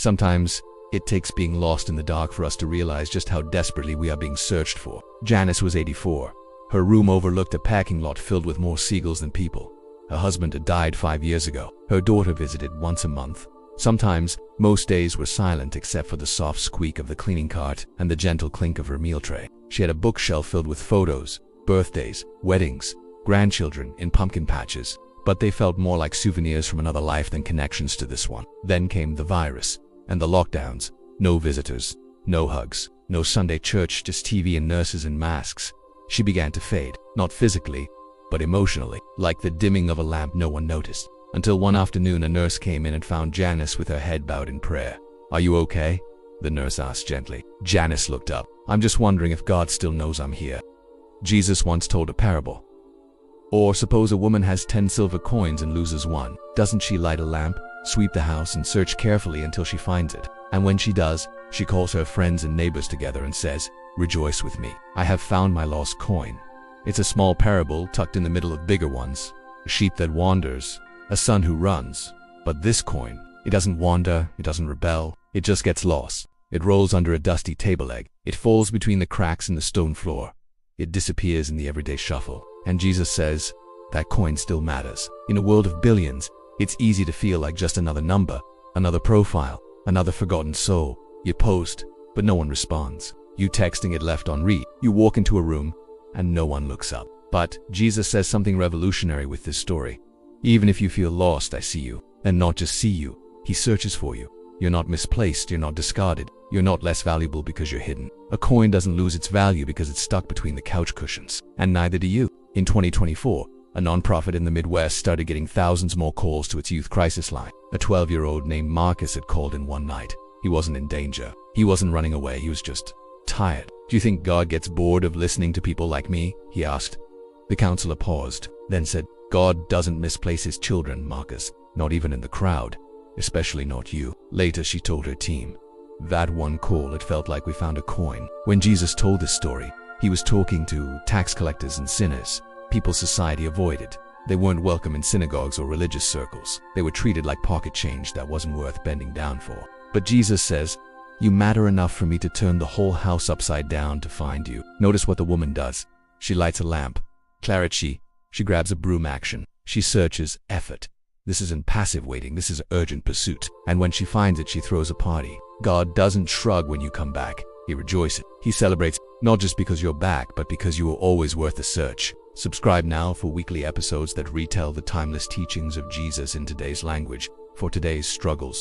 Sometimes, it takes being lost in the dark for us to realize just how desperately we are being searched for. Janice was 84. Her room overlooked a parking lot filled with more seagulls than people. Her husband had died 5 years ago. Her daughter visited once a month. Sometimes, most days were silent except for the soft squeak of the cleaning cart and the gentle clink of her meal tray. She had a bookshelf filled with photos, birthdays, weddings, grandchildren in pumpkin patches, but they felt more like souvenirs from another life than connections to this one. Then came the virus and the lockdowns. No visitors, no hugs, no Sunday church, just TV and nurses in masks. She began to fade, not physically, but emotionally, like the dimming of a lamp no one noticed. Until one afternoon a nurse came in and found Janice with her head bowed in prayer. "Are you okay?" the nurse asked gently. Janice looked up. "I'm just wondering if God still knows I'm here." Jesus once told a parable. Or suppose a woman has 10 silver coins and loses one. Doesn't she light a lamp, sweep the house, and search carefully until she finds it? And when she does, she calls her friends and neighbors together and says, "Rejoice with me. I have found my lost coin." It's a small parable tucked in the middle of bigger ones. A sheep that wanders, a son who runs. But this coin, it doesn't wander, it doesn't rebel, it just gets lost. It rolls under a dusty table leg. It falls between the cracks in the stone floor. It disappears in the everyday shuffle. And Jesus says, that coin still matters. In a world of billions, it's easy to feel like just another number, another profile, another forgotten soul. You post, but no one responds. You text and get left on read. You walk into a room, and no one looks up. But Jesus says something revolutionary with this story. Even if you feel lost, I see you. And not just see you, he searches for you. You're not misplaced, you're not discarded, you're not less valuable because you're hidden. A coin doesn't lose its value because it's stuck between the couch cushions. And neither do you. In 2024, a nonprofit in the Midwest started getting thousands more calls to its youth crisis line. A 12-year-old named Marcus had called in one night. He wasn't in danger. He wasn't running away, he was just tired. "Do you think God gets bored of listening to people like me?" he asked. The counselor paused, then said, "God doesn't misplace his children, Marcus, not even in the crowd, especially not you." Later, she told her team, "That one call, it felt like we found a coin." When Jesus told this story, he was talking to tax collectors and sinners, people society avoided. They weren't welcome in synagogues or religious circles. They were treated like pocket change that wasn't worth bending down for. But Jesus says, "You matter enough for me to turn the whole house upside down to find you." Notice what the woman does. She lights a lamp. Clarity. She grabs a broom. Action. She searches. Effort. This isn't passive waiting, this is urgent pursuit. And when she finds it, she throws a party. God doesn't shrug when you come back. He rejoices. He celebrates, not just because you're back, but because you were always worth a search. Subscribe now for weekly episodes that retell the timeless teachings of Jesus in today's language, for today's struggles.